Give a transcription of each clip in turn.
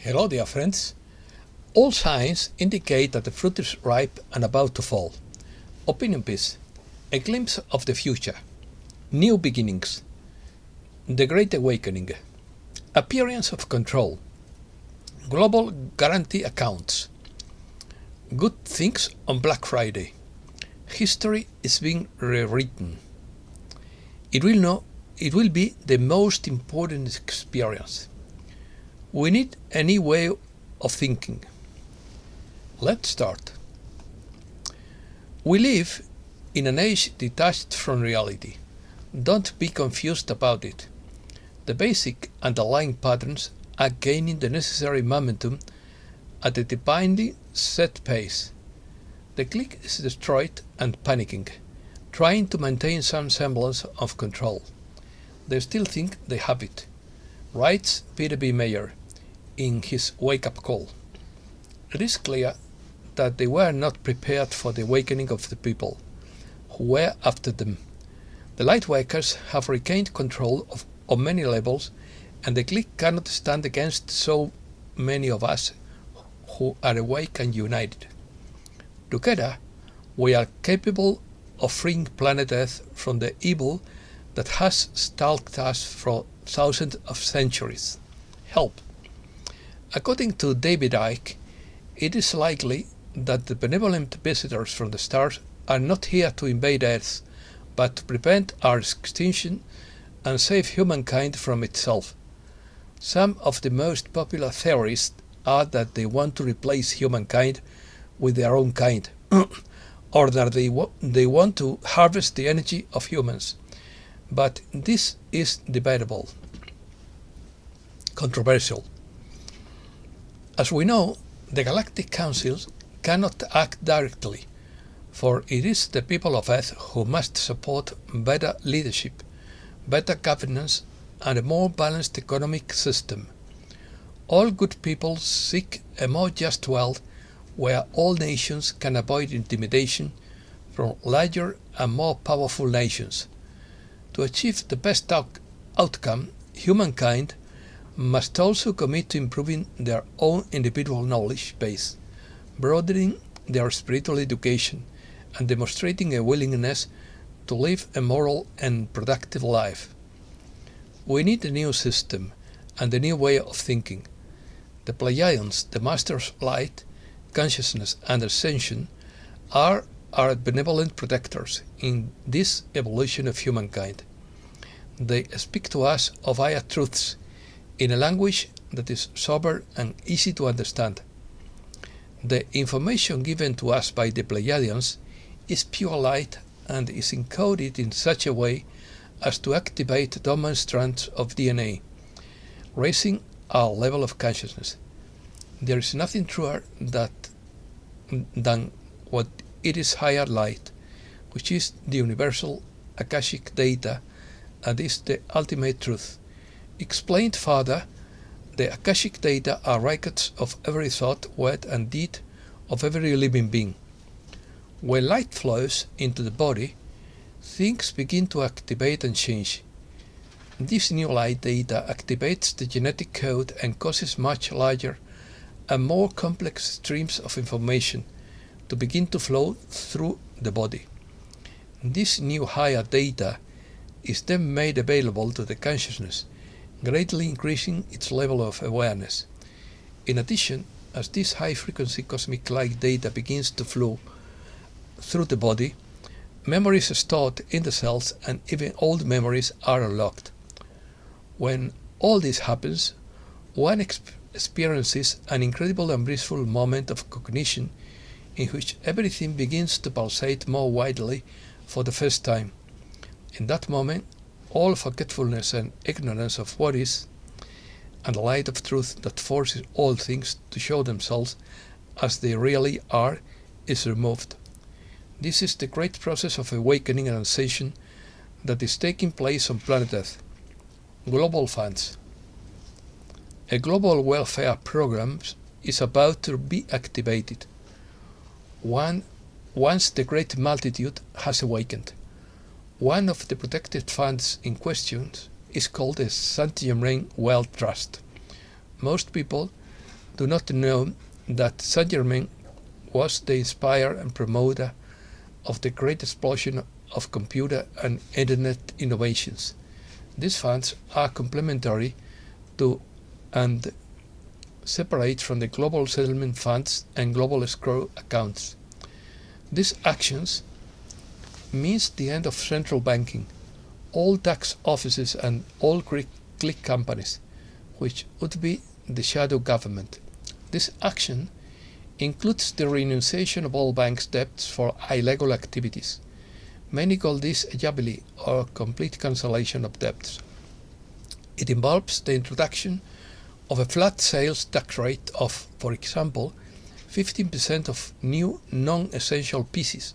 Hello, dear friends. All signs indicate that the fruit is ripe and about to fall. Opinion piece. A glimpse of the future. New beginnings. The Great Awakening. Appearance of control. Global guarantee accounts. Good things on Black Friday. History is being rewritten. It will be the most important experience. We need a new way of thinking. Let's start. We live in an age detached from reality. Don't be confused about it. The basic underlying patterns are gaining the necessary momentum at a divinely set pace. The clique is destroyed and panicking, trying to maintain some semblance of control. They still think they have it, writes Peter B. Mayer in his wake-up call. It is clear that they were not prepared for the awakening of the people who were after them. The lightworkers have regained control of many levels, and the clique cannot stand against so many of us who are awake and united. Together, we are capable of freeing planet Earth from the evil that has stalked us for thousands of centuries. Help! According to David Icke, it is likely that the benevolent visitors from the stars are not here to invade Earth, but to prevent our extinction and save humankind from itself. Some of the most popular theories are that they want to replace humankind with their own kind, or that they want to harvest the energy of humans. But this is debatable, controversial. As we know, the Galactic Councils cannot act directly, for it is the people of Earth who must support better leadership, better governance, and a more balanced economic system. All good people seek a more just world where all nations can avoid intimidation from larger and more powerful nations. To achieve the best outcome, humankind must also commit to improving their own individual knowledge base, broadening their spiritual education, and demonstrating a willingness to live a moral and productive life. We need a new system and a new way of thinking. The Pleiadians, the Masters of Light, Consciousness, and Ascension, are our benevolent protectors in this evolution of humankind. They speak to us of higher truths in a language that is sober and easy to understand. The information given to us by the Pleiadians is pure light and is encoded in such a way as to activate dormant strands of DNA, raising our level of consciousness. There is nothing truer than what it is higher light, which is the universal Akashic data and is the ultimate truth. Explained further, the Akashic data are records of every thought, word, and deed of every living being. When light flows into the body, things begin to activate and change. This new light data activates the genetic code and causes much larger and more complex streams of information to begin to flow through the body. This new higher data is then made available to the consciousness, greatly increasing its level of awareness. In addition, as this high-frequency cosmic light data begins to flow through the body, memories stored in the cells and even old memories are unlocked. When all this happens, one experiences an incredible and blissful moment of cognition in which everything begins to pulsate more widely for the first time. In that moment, all forgetfulness and ignorance of what is, and the light of truth that forces all things to show themselves as they really are, is removed. This is the great process of awakening and ascension that is taking place on planet Earth. Global funds. A global welfare program is about to be activated. Once the great multitude has awakened. One of the protected funds in question is called the Saint Germain Wealth Trust. Most people do not know that Saint-Germain was the inspirer and promoter of the great explosion of computer and internet innovations. These funds are complementary to and separate from the global settlement funds and global escrow accounts. These actions means the end of central banking, all tax offices and all click companies, which would be the shadow government. This action includes the renunciation of all banks' debts for illegal activities. Many call this a jubilee or complete cancellation of debts. It involves the introduction of a flat sales tax rate of, for example, 15% of new non-essential pieces.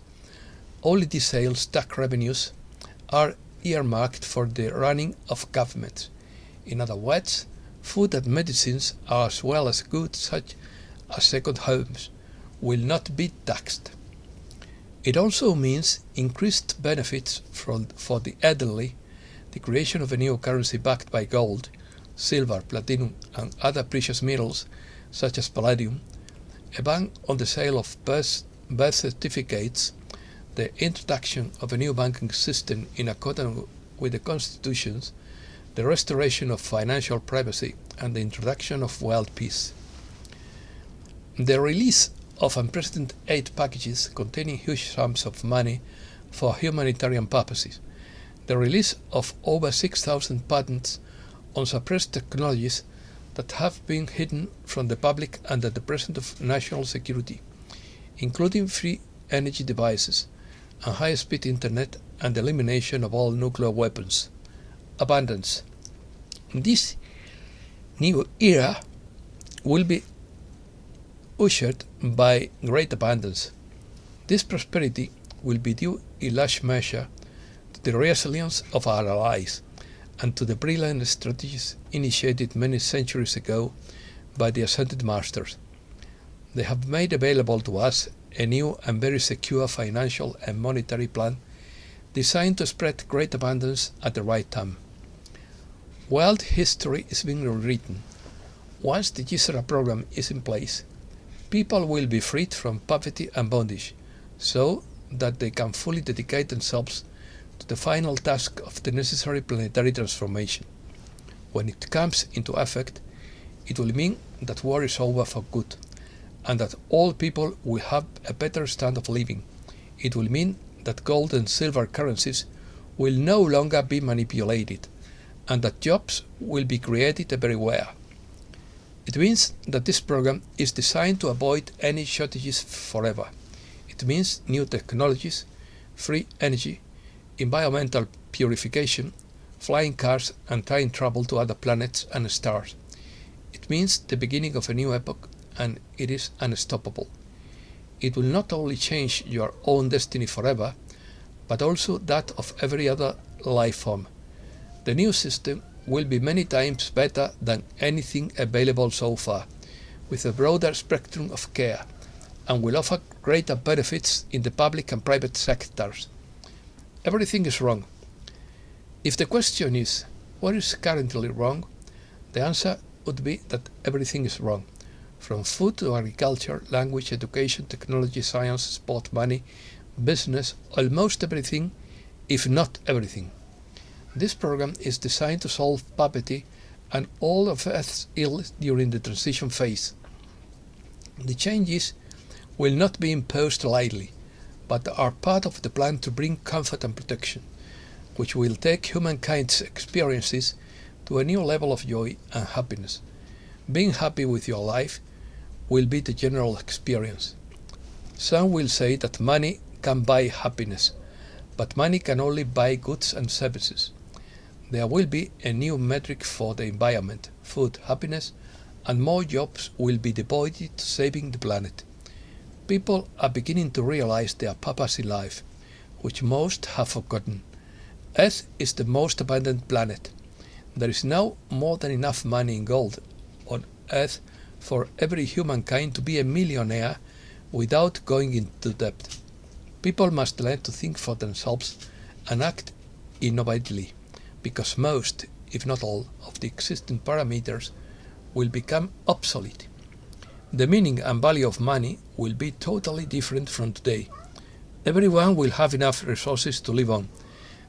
Only these sales tax revenues are earmarked for the running of governments. In other words, food and medicines, as well as goods such as second homes, will not be taxed. It also means increased benefits for the elderly, the creation of a new currency backed by gold, silver, platinum, and other precious metals such as palladium, a ban on the sale of birth certificates, the introduction of a new banking system in accordance with the constitutions, the restoration of financial privacy, and the introduction of world peace. The release of unprecedented aid packages containing huge sums of money for humanitarian purposes, the release of over 6,000 patents on suppressed technologies that have been hidden from the public under the presence of national security, including free energy devices and high-speed internet, and the elimination of all nuclear weapons. Abundance. This new era will be ushered by great abundance. This prosperity will be due in large measure to the resilience of our allies and to the brilliant strategies initiated many centuries ago by the ascended masters. They have made available to us a new and very secure financial and monetary plan designed to spread great abundance at the right time. World history is being rewritten. Once the GISRA program is in place, people will be freed from poverty and bondage, so that they can fully dedicate themselves to the final task of the necessary planetary transformation. When it comes into effect, it will mean that war is over for good, and that all people will have a better standard of living. It will mean that gold and silver currencies will no longer be manipulated, and that jobs will be created everywhere. It means that this program is designed to avoid any shortages forever. It means new technologies, free energy, environmental purification, flying cars, and time travel to other planets and stars. It means the beginning of a new epoch, and it is unstoppable. It will not only change your own destiny forever, but also that of every other life form. The new system will be many times better than anything available so far, with a broader spectrum of care, and will offer greater benefits in the public and private sectors. Everything is wrong. If the question is, what is currently wrong? The answer would be that everything is wrong. From food to agriculture, language, education, technology, science, sport, money, business, almost everything, if not everything. This program is designed to solve poverty and all of Earth's ills during the transition phase. The changes will not be imposed lightly, but are part of the plan to bring comfort and protection, which will take humankind's experiences to a new level of joy and happiness. Being happy with your life will be the general experience. Some will say that money can buy happiness, but money can only buy goods and services. There will be a new metric for the environment, food, happiness, and more jobs will be devoted to saving the planet. People are beginning to realize their purpose in life, which most have forgotten. Earth is the most abundant planet. There is now more than enough money in gold on Earth for every humankind to be a millionaire without going into debt. People must learn to think for themselves and act innovatively, because most, if not all, of the existing parameters will become obsolete. The meaning and value of money will be totally different from today. Everyone will have enough resources to live on.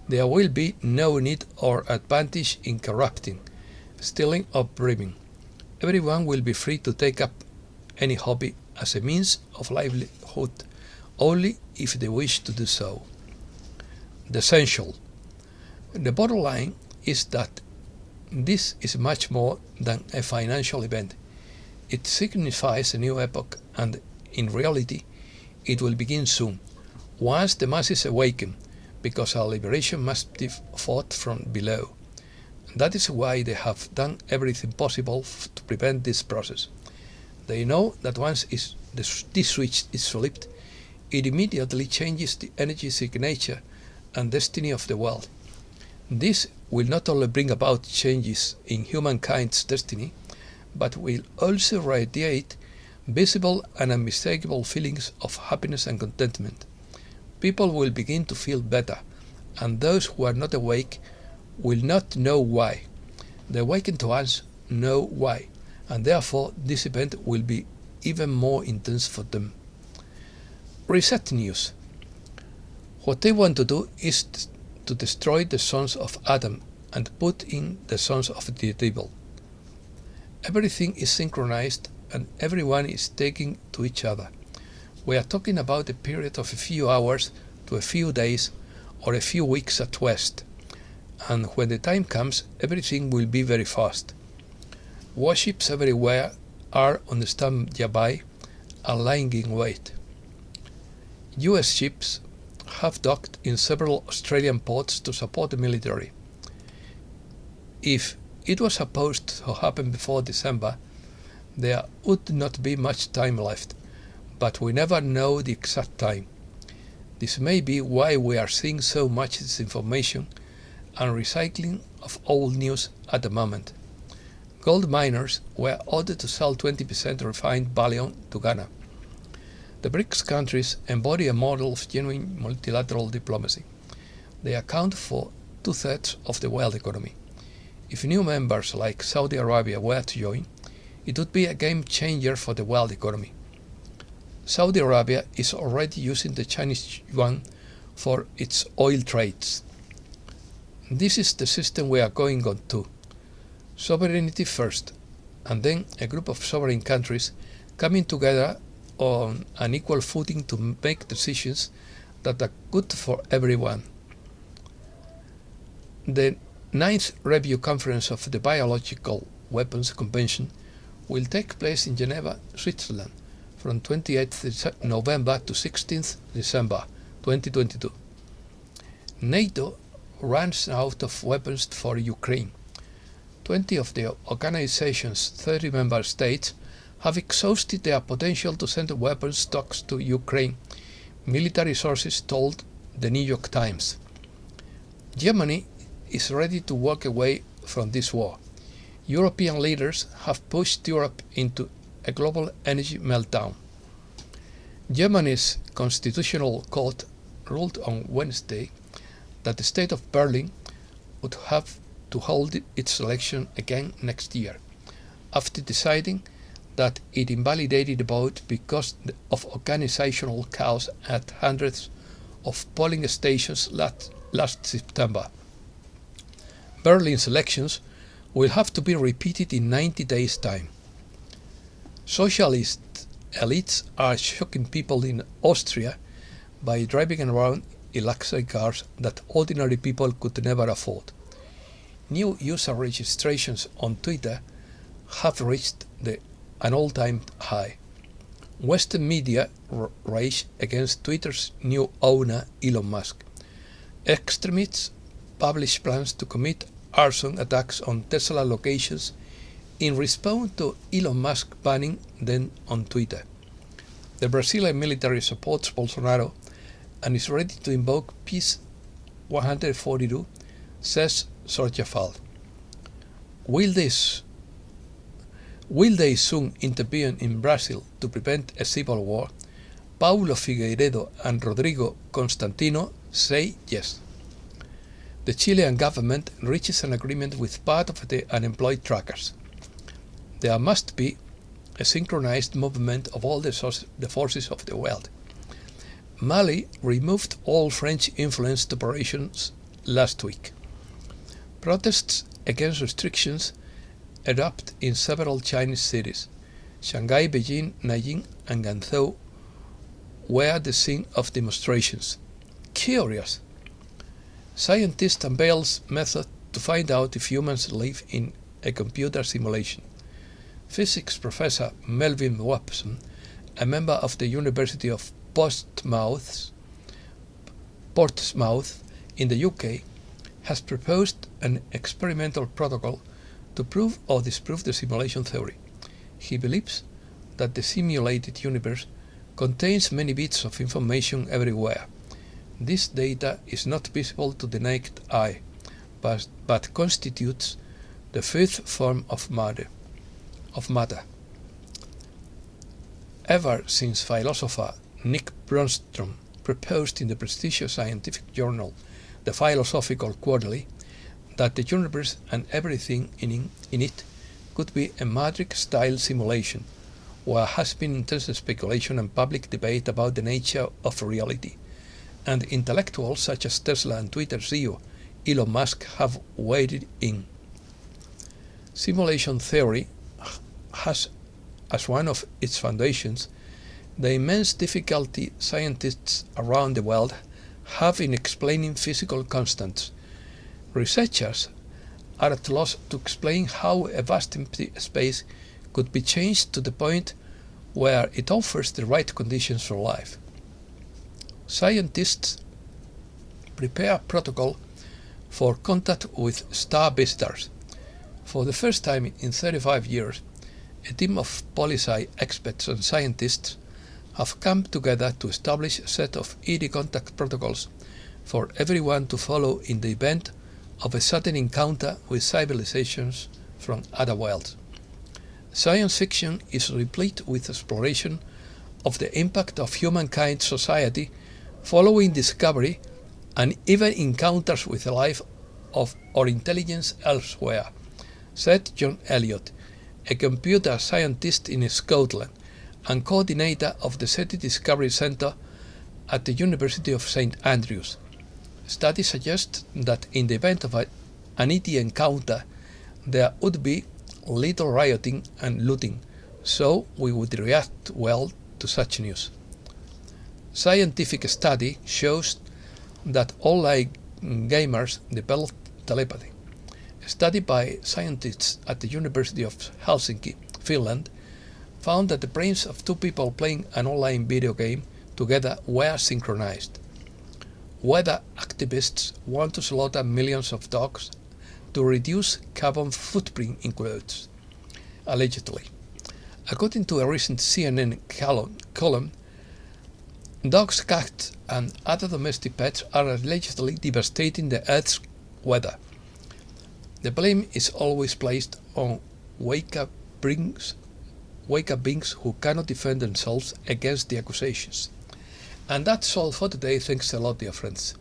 There will be no need or advantage in corrupting, stealing or bribing. Everyone will be free to take up any hobby as a means of livelihood, only if they wish to do so. The essential. The bottom line is that this is much more than a financial event. It signifies a new epoch, and in reality, it will begin soon, once the masses awaken, because our liberation must be fought from below. That is why they have done everything possible to prevent this process. They know that once this switch is flipped, it immediately changes the energy signature and destiny of the world. This will not only bring about changes in humankind's destiny, but will also radiate visible and unmistakable feelings of happiness and contentment. People will begin to feel better, and those who are not awake will not know why. The awakened ones know why, and therefore this event will be even more intense for them. Reset news. What they want to do is to destroy the sons of Adam and put in the sons of the devil. Everything is synchronized and everyone is taking to each other. We are talking about a period of a few hours to a few days or a few weeks at worst. And when the time comes, everything will be very fast. Warships everywhere are on standby and lying in wait. US ships have docked in several Australian ports to support the military. If it was supposed to happen before December, there would not be much time left, but we never know the exact time. This may be why we are seeing so much disinformation and recycling of old news at the moment. Gold miners were ordered to sell 20% refined bullion to Ghana. The BRICS countries embody a model of genuine multilateral diplomacy. They account for 2/3 of the world economy. If new members like Saudi Arabia were to join, it would be a game changer for the world economy. Saudi Arabia is already using the Chinese yuan for its oil trades. This is the system we are going on to. Sovereignty first, and then a group of sovereign countries coming together on an equal footing to make decisions that are good for everyone. The 9th Review Conference of the Biological Weapons Convention will take place in Geneva, Switzerland, from 28th November to 16th December 2022. NATO runs out of weapons for Ukraine. 20 of the organization's 30 member states have exhausted their potential to send weapons stocks to Ukraine, military sources told the New York Times. Germany is ready to walk away from this war. European leaders have pushed Europe into a global energy meltdown. Germany's constitutional court ruled on Wednesday that the state of Berlin would have to hold its election again next year, after deciding that it invalidated the vote because of organizational chaos at hundreds of polling stations last September. Berlin's elections will have to be repeated in 90 days' time. Socialist elites are shocking people in Austria by driving around in luxury cars that ordinary people could never afford. New user registrations on Twitter have reached an all-time high. Western media rage against Twitter's new owner, Elon Musk. Extremists publish plans to commit arson attacks on Tesla locations in response to Elon Musk banning them on Twitter. The Brazilian military supports Bolsonaro and is ready to invoke Peace 142, says Sorjafal. Will they soon intervene in Brazil to prevent a civil war? Paulo Figueiredo and Rodrigo Constantino say yes. The Chilean government reaches an agreement with part of the unemployed truckers. There must be a synchronized movement of all the forces of the world. Mali removed all French-influenced operations last week. Protests against restrictions erupt in several Chinese cities. Shanghai, Beijing, Nanjing, and Guangzhou were the scene of demonstrations. Curious! Scientists unveils method to find out if humans live in a computer simulation. Physics professor Melvin Watson, a member of the University of Portsmouth in the UK, has proposed an experimental protocol to prove or disprove the simulation theory. He believes that the simulated universe contains many bits of information everywhere. This data is not visible to the naked eye, but constitutes the fifth form of matter. Ever since philosopher Nick Bostrom proposed in the prestigious scientific journal The Philosophical Quarterly that the universe and everything in it could be a Matrix-style simulation, there has been intense speculation and public debate about the nature of reality, and intellectuals such as Tesla and Twitter CEO Elon Musk have weighed in. Simulation theory has as one of its foundations the immense difficulty scientists around the world have in explaining physical constants. Researchers are at a loss to explain how a vast empty space could be changed to the point where it offers the right conditions for life. Scientists prepare a protocol for contact with star visitors. For the first time in 35 years, a team of poli-sci experts and scientists have come together to establish a set of ED contact protocols for everyone to follow in the event of a sudden encounter with civilizations from other worlds. Science fiction is replete with exploration of the impact of humankind's society following discovery and even encounters with life or intelligence elsewhere, said John Elliott, a computer scientist in Scotland and coordinator of the SETI Discovery Centre at the University of St Andrews. Studies suggest that in the event of an ET encounter, there would be little rioting and looting, so we would react well to such news. Scientific study shows that online gamers develop telepathy. A study by scientists at the University of Helsinki, Finland, found that the brains of two people playing an online video game together were synchronized. Weather activists want to slaughter millions of dogs to reduce carbon footprint in quotes, allegedly. According to a recent CNN column, dogs, cats, and other domestic pets are allegedly devastating the Earth's weather. The blame is always placed on wake-up beings who cannot defend themselves against the accusations. And that's all for today. Thanks a lot, dear friends.